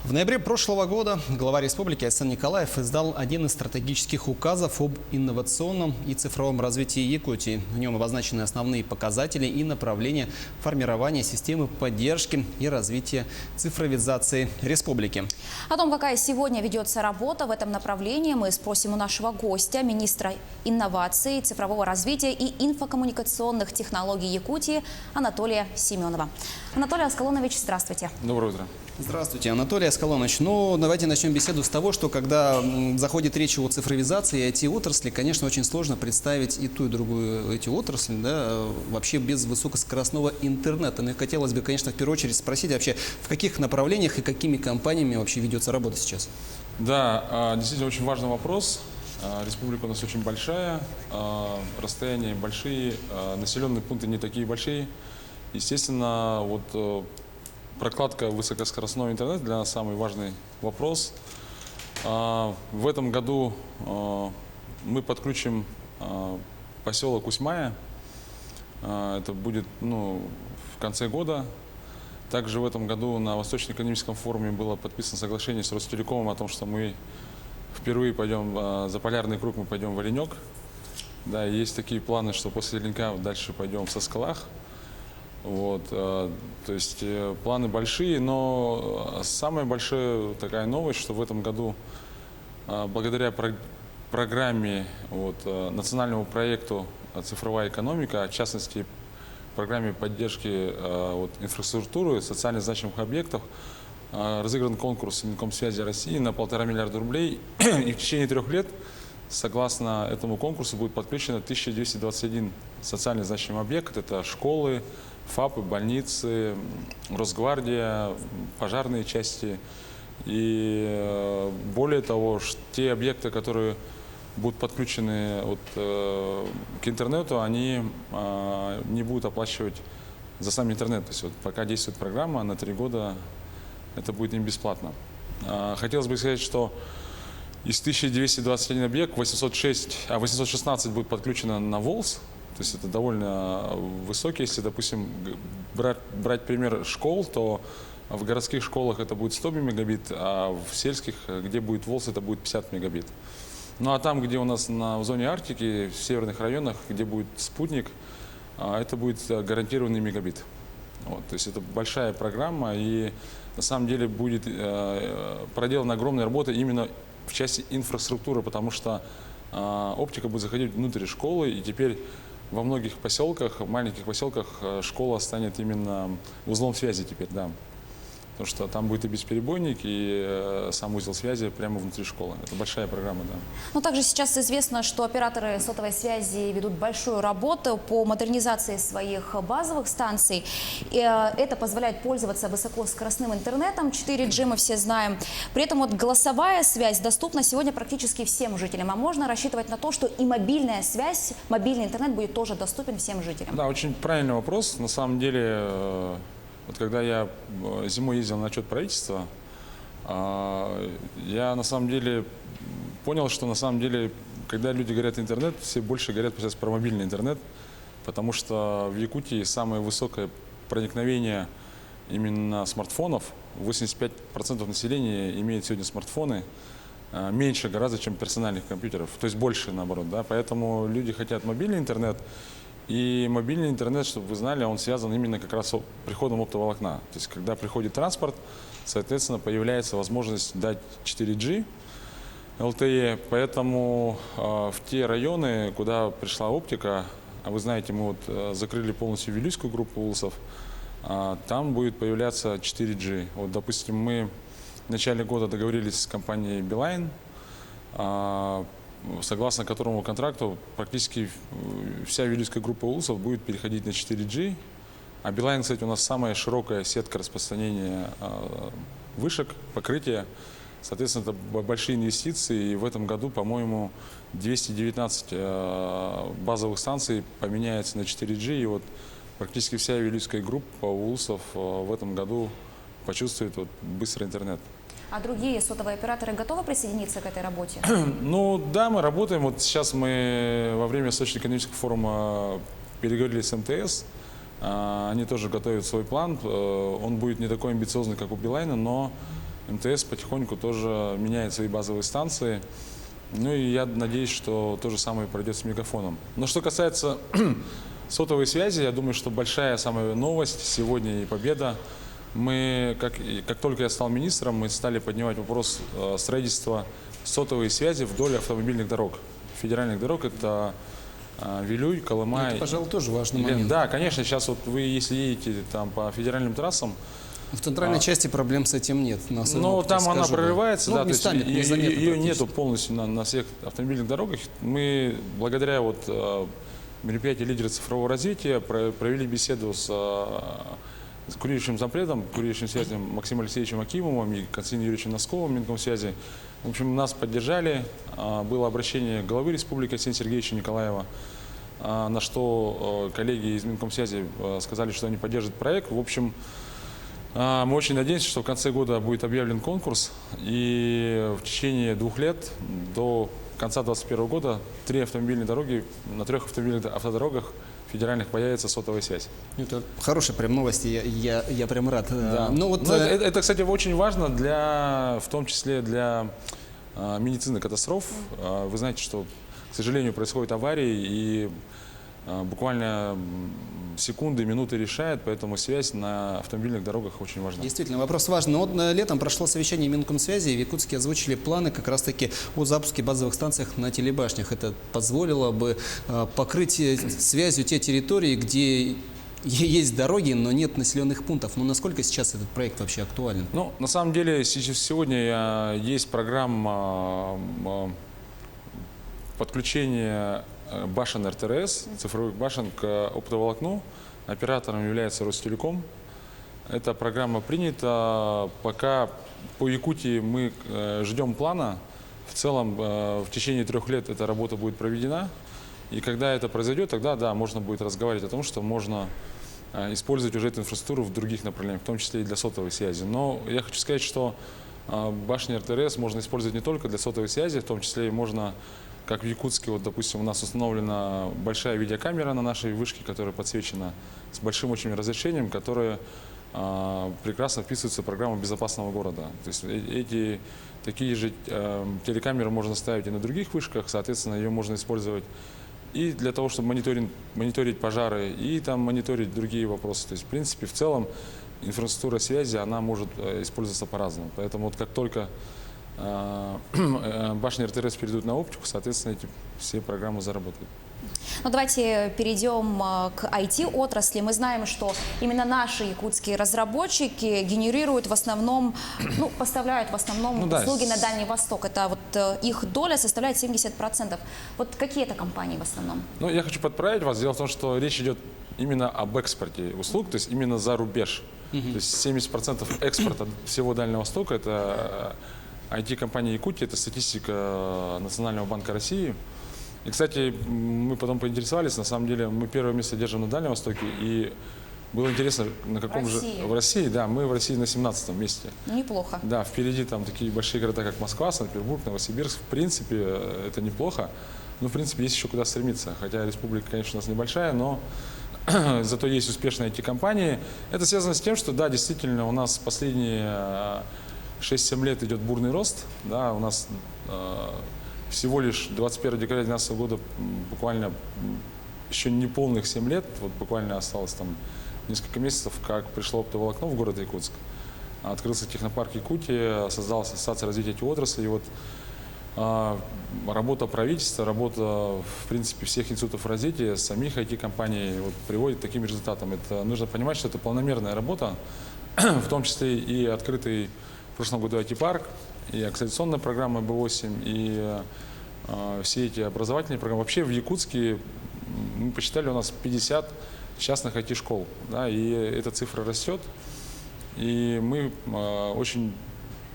В ноябре прошлого года глава республики Арсен Николаев издал один из стратегических указов об инновационном и цифровом развитии Якутии. В нем обозначены основные показатели и направления формирования системы поддержки и развития цифровизации республики. О том, какая сегодня ведется работа в этом направлении, мы спросим у нашего гостя, министра инноваций, цифрового развития и инфокоммуникационных технологий Якутии Анатолия Семенова. Анатолий Аскалонович, здравствуйте. Доброе утро. Здравствуйте, Анатолий Аскалонович. Ну, давайте начнем беседу с того, что когда заходит речь о цифровизации и IT-отрасли, конечно, очень сложно представить и ту, и другую эти отрасли, да, вообще без высокоскоростного интернета. Но хотелось бы, конечно, в первую очередь спросить вообще, в каких направлениях и какими компаниями вообще ведется работа сейчас? Да, действительно очень важный вопрос. Республика у нас очень большая, расстояния большие, населенные пункты не такие большие. Естественно, вот прокладка высокоскоростного интернета для нас самый важный вопрос. В этом году мы подключим поселок Усьмая. Это будет в конце года. Также в этом году на Восточно-экономическом форуме было подписано соглашение с Ростелекомом о том, что мы впервые пойдем за полярный круг, мы пойдем в Оленек. Да, и есть такие планы, что после Оленька дальше пойдем в Соскалах. Вот, то есть планы большие, но самая большая такая новость, что в этом году благодаря программе, национальному проекту «Цифровая экономика», в частности, программе поддержки инфраструктуры, социально значимых объектов, разыгран конкурс Минкомсвязи России на 1,5 миллиарда рублей, и в течение 3 лет, согласно этому конкурсу, будет подключено 1221 социально значимый объект. Это школы, ФАПы, больницы, Росгвардия, пожарные части. И более того, те объекты, которые будут подключены к интернету, они не будут оплачивать за сам интернет. То есть пока действует программа, на 3 года это будет им бесплатно. Хотелось бы сказать, что из 1221 объект 816 будет подключено на ВОЛС. То есть это довольно высокий. Если, допустим, брать пример школ, то в городских школах это будет 100 мегабит, а в сельских, где будет ВОЛС, это будет 50 мегабит. Ну а там, где у нас в зоне Арктики, в северных районах, где будет спутник, это будет гарантированный мегабит. То есть это большая программа, и на самом деле будет проделана огромная работа именно в части инфраструктуры, потому что оптика будет заходить внутрь школы, и теперь во многих поселках, маленьких поселках, школа станет именно узлом связи теперь, да. Потому что там будет и бесперебойник, и сам узел связи прямо внутри школы. Это большая программа, да. Но также сейчас известно, что операторы сотовой связи ведут большую работу по модернизации своих базовых станций. И это позволяет пользоваться высокоскоростным интернетом. 4G мы все знаем. При этом голосовая связь доступна сегодня практически всем жителям. А можно рассчитывать на то, что и мобильная связь, мобильный интернет будет тоже доступен всем жителям? Да, очень правильный вопрос. На самом деле, когда я зимой ездил на отчет правительства, я на самом деле понял, что на самом деле, когда люди говорят интернет, все больше говорят сейчас про мобильный интернет, потому что в Якутии самое высокое проникновение именно смартфонов. 85% населения имеет сегодня смартфоны, меньше гораздо, чем персональных компьютеров, то есть больше наоборот, да, поэтому люди хотят мобильный интернет. И мобильный интернет, чтобы вы знали, он связан именно как раз с приходом оптоволокна. То есть, когда приходит транспорт, соответственно, появляется возможность дать 4G LTE. Поэтому в те районы, куда пришла оптика, а вы знаете, мы закрыли полностью Вилюйскую группу улусов, там будет появляться 4G. Допустим, мы в начале года договорились с компанией Билайн, согласно которому контракту практически вся Вилюйская группа улусов будет переходить на 4G. А Билайн, кстати, у нас самая широкая сетка распространения вышек, покрытия. Соответственно, это большие инвестиции. И в этом году, по-моему, 219 базовых станций поменяется на 4G. И практически вся Вилюйская группа улусов в этом году почувствует быстрый интернет. А другие сотовые операторы готовы присоединиться к этой работе? Ну да, мы работаем. Сейчас мы во время Восточно-экономического форума переговорили с МТС. Они тоже готовят свой план. Он будет не такой амбициозный, как у Билайна, но МТС потихоньку тоже меняет свои базовые станции. Ну и я надеюсь, что то же самое пройдет с Мегафоном. Но что касается сотовой связи, я думаю, что большая самая новость сегодня и победа. Мы, как только я стал министром, мы стали поднимать вопрос строительства сотовой связи вдоль автомобильных дорог. Федеральных дорог — это Вилюй, Колыма. Это, пожалуй, тоже важный момент. Да, конечно, сейчас вот вы, если едете там по федеральным трассам, В центральной части проблем с этим нет. но там она прорывается, ну, да, то есть местами незаметно ее практически. нету полностью на всех автомобильных дорогах. Мы благодаря мероприятию «Лидеры цифрового развития» провели беседу с курирующим зампредом, курирующим связям Максимом Алексеевичем Акимовым и Константином Юрьевичем Носковым, Минкомсвязи. В общем, нас поддержали. Было обращение главы республики Арсения Сергеевича Николаева, на что коллеги из Минкомсвязи сказали, что они поддержат проект. В общем, мы очень надеемся, что в конце года будет объявлен конкурс, и в течение 2 лет, до конца 2021 года, на 3 автомобильных автодорогах федеральных появится сотовая связь. Это хорошая прям новость, я прям рад. Да. Ну, вот, это, кстати, очень важно в том числе для медицины катастроф. Вы знаете, что, к сожалению, происходят аварии, и буквально секунды, минуты решает, поэтому связь на автомобильных дорогах очень важна. Действительно, вопрос важный. Вот летом прошло совещание Минкомсвязи, и в Якутске озвучили планы как раз-таки о запуске базовых станций на телебашнях. Это позволило бы покрыть связью те территории, где есть дороги, но нет населенных пунктов. Но насколько сейчас этот проект вообще актуален? Ну, на самом деле, сегодня есть программа подключения башен РТРС, цифровых башен, к оптоволокну. Оператором является Ростелеком. Эта программа принята. Пока по Якутии мы ждем плана. В целом, в течение 3 лет эта работа будет проведена. И когда это произойдет, тогда, да, можно будет разговаривать о том, что можно использовать уже эту инфраструктуру в других направлениях, в том числе и для сотовой связи. Но я хочу сказать, что башни РТРС можно использовать не только для сотовой связи, в том числе и можно, как в Якутске, вот, допустим, у нас установлена большая видеокамера на нашей вышке, которая подсвечена с большим очень разрешением, которая прекрасно вписывается в программу безопасного города. То есть такие же телекамеры можно ставить и на других вышках, соответственно, ее можно использовать и для того, чтобы мониторить пожары, и там мониторить другие вопросы. То есть, в принципе, в целом инфраструктура связи, она может использоваться по-разному. Поэтому вот как только башни РТРС перейдут на оптику, соответственно, эти все программы заработают. Ну, давайте перейдем к IT-отрасли. Мы знаем, что именно наши якутские разработчики генерируют в основном, поставляют в основном услуги на Дальний Восток. Это вот их доля составляет 70%. Вот какие это компании в основном? Ну, я хочу подправить вас. Дело в том, что речь идет именно об экспорте услуг, то есть именно за рубеж. То есть 70% экспорта всего Дальнего Востока — это IT-компания Якутии, это статистика Национального банка России. И, кстати, мы потом поинтересовались, на самом деле мы первое место держим на Дальнем Востоке, и было интересно, на каком же... В России, да, мы в России на 17-м месте. Неплохо. Да, впереди там такие большие города, как Москва, Санкт-Петербург, Новосибирск. В принципе, это неплохо, но, в принципе, есть еще куда стремиться. Хотя республика, конечно, у нас небольшая, но зато есть успешные IT-компании. Это связано с тем, что, да, действительно, у нас последние 6-7 лет идет бурный рост, да, у нас всего лишь 21 декабря 2012 года, буквально еще не полных 7 лет, вот буквально осталось там несколько месяцев, как пришло оптоволокно в город Якутск. Открылся технопарк Якутии, создалась ассоциация развития IT-отрасли. И вот работа правительства, работа, в принципе, всех институтов развития, самих IT-компаний вот, приводит к таким результатам. Это нужно понимать, что это полномерная работа, в том числе и открытый в прошлом году IT-парк, и акселерационная программа B8, и все эти образовательные программы. Вообще в Якутске, мы посчитали, у нас 50 частных IT-школ, да, и эта цифра растет. И мы очень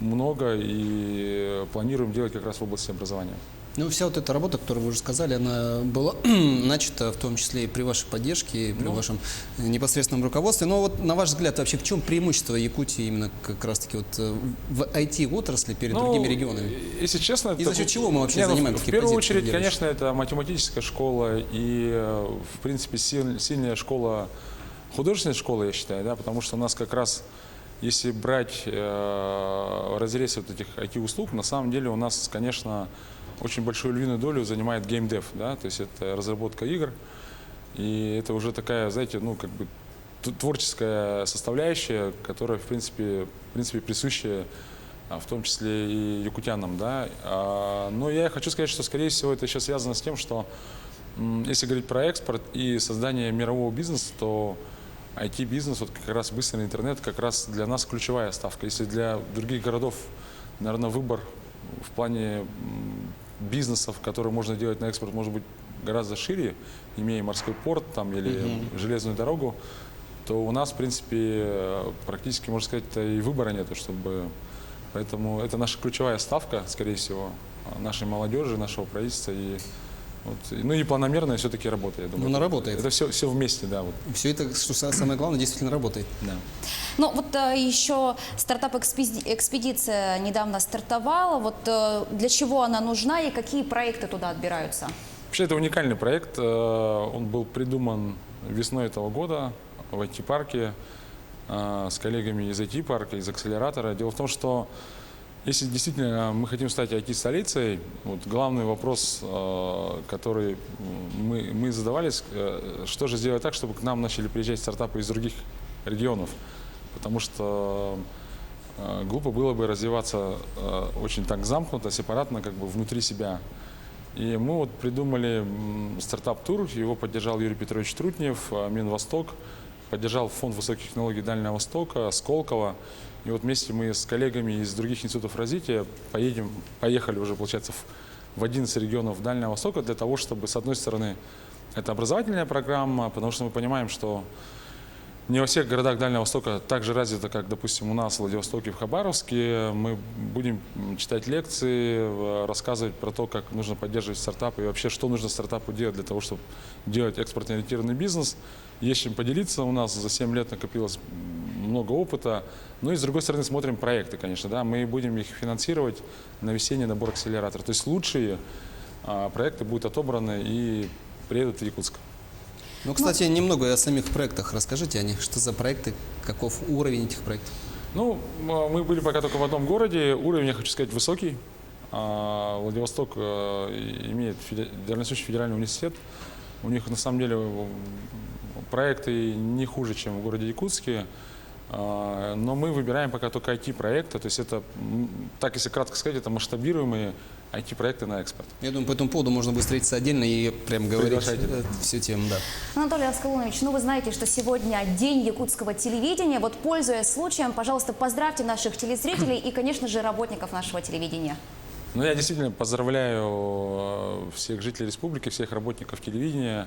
много и планируем делать как раз в области образования. Ну, вся вот эта работа, которую вы уже сказали, она была начата в том числе и при вашей поддержке, и при вашем непосредственном руководстве. Но вот на ваш взгляд, вообще в чем преимущество Якутии именно как раз-таки вот в IT-отрасли перед другими регионами? Если честно, и за счет чего мы вообще занимаем такие позиции? В первую очередь, конечно, это математическая школа и, в принципе, сильная школа, художественная школа, я считаю, да, потому что у нас как раз если брать в разрез вот этих IT-услуг, на самом деле у нас, конечно, очень большую львиную долю занимает геймдев, да, то есть это разработка игр, и это уже такая, знаете, ну, как бы творческая составляющая, которая, в принципе присуща в том числе и якутянам, да. Но я хочу сказать, что, скорее всего, это сейчас связано с тем, что если говорить про экспорт и создание мирового бизнеса, то IT-бизнес, вот как раз быстрый интернет, как раз для нас ключевая ставка. Если для других городов, наверное, выбор в плане бизнесов, которые можно делать на экспорт, может быть гораздо шире, имея морской порт там, или железную дорогу, то у нас, в принципе, практически, можно сказать, и выбора нет, чтобы... Поэтому это наша ключевая ставка, скорее всего, нашей молодежи, нашего правительства. И, вот, ну и планомерная все-таки работа, я думаю. Ну, она работает. Это все вместе, да. Вот. Все это, что самое главное, действительно работает. Да. Ну вот еще стартап-экспедиция недавно стартовала. Вот для чего она нужна и какие проекты туда отбираются? Вообще это уникальный проект. Он был придуман весной этого года в IT-парке с коллегами из IT-парка, из акселератора. Дело в том, что если действительно мы хотим стать IT-столицей, вот главный вопрос, который мы задавались, что же сделать так, чтобы к нам начали приезжать стартапы из других регионов. Потому что глупо было бы развиваться очень так замкнуто, сепаратно, как бы внутри себя. И мы вот придумали стартап-тур, его поддержал Юрий Петрович Трутнев, Минвосток, поддержал Фонд высоких технологий Дальнего Востока, Сколково. И вот вместе мы с коллегами из других институтов развития поехали уже, получается, в 11 регионов Дальнего Востока для того, чтобы, с одной стороны, это образовательная программа, потому что мы понимаем, что не во всех городах Дальнего Востока так же развито, как, допустим, у нас в Владивостоке, в Хабаровске. Мы будем читать лекции, рассказывать про то, как нужно поддерживать стартапы и вообще, что нужно стартапу делать для того, чтобы делать экспортно-ориентированный бизнес. Есть чем поделиться. У нас за 7 лет накопилось много опыта. Ну и, с другой стороны, смотрим проекты, конечно. Да? Мы будем их финансировать на весенний набор акселератора. То есть лучшие проекты будут отобраны и приедут в Якутск. Ну, кстати, немного о самих проектах. Расскажите о них. Что за проекты, каков уровень этих проектов? Ну, мы были пока только в одном городе. Уровень, я хочу сказать, высокий. Владивосток имеет дальносущий федеральный университет. У них, на самом деле, проекты не хуже, чем в городе Якутске. Но мы выбираем пока только IT-проекты. То есть это, так если кратко сказать, это масштабируемые IT-проекты на экспорт. Я думаю, по этому поводу можно будет встретиться отдельно и прям говорить всю тему. Да. Анатолий Аскалунович, ну вы знаете, что сегодня день якутского телевидения. Вот, пользуясь случаем, пожалуйста, поздравьте наших телезрителей и, конечно же, работников нашего телевидения. Ну, я действительно поздравляю всех жителей республики, всех работников телевидения.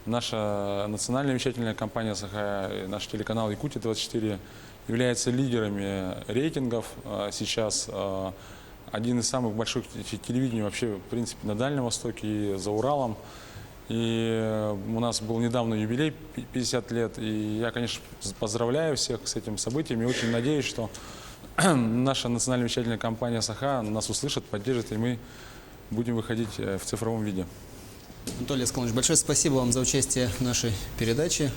Наша национальная вещательная компания «Сахая», наш телеканал «Якутия-24» является лидерами рейтингов сейчас. Один из самых больших телевидений вообще, в принципе, на Дальнем Востоке и за Уралом. И у нас был недавно юбилей, 50 лет. И я, конечно, поздравляю всех с этим событием и очень надеюсь, что наша национальная вещательная компания «Саха» нас услышит, поддержит, и мы будем выходить в цифровом виде. Анатолий Аскалунович, большое спасибо вам за участие в нашей передаче.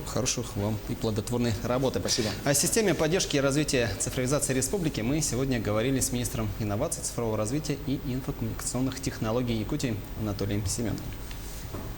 Хороших вам и плодотворной работы. Спасибо. О системе поддержки и развития цифровизации республики мы сегодня говорили с министром инноваций, цифрового развития и инфокоммуникационных технологий Якутии Анатолием Семеновым.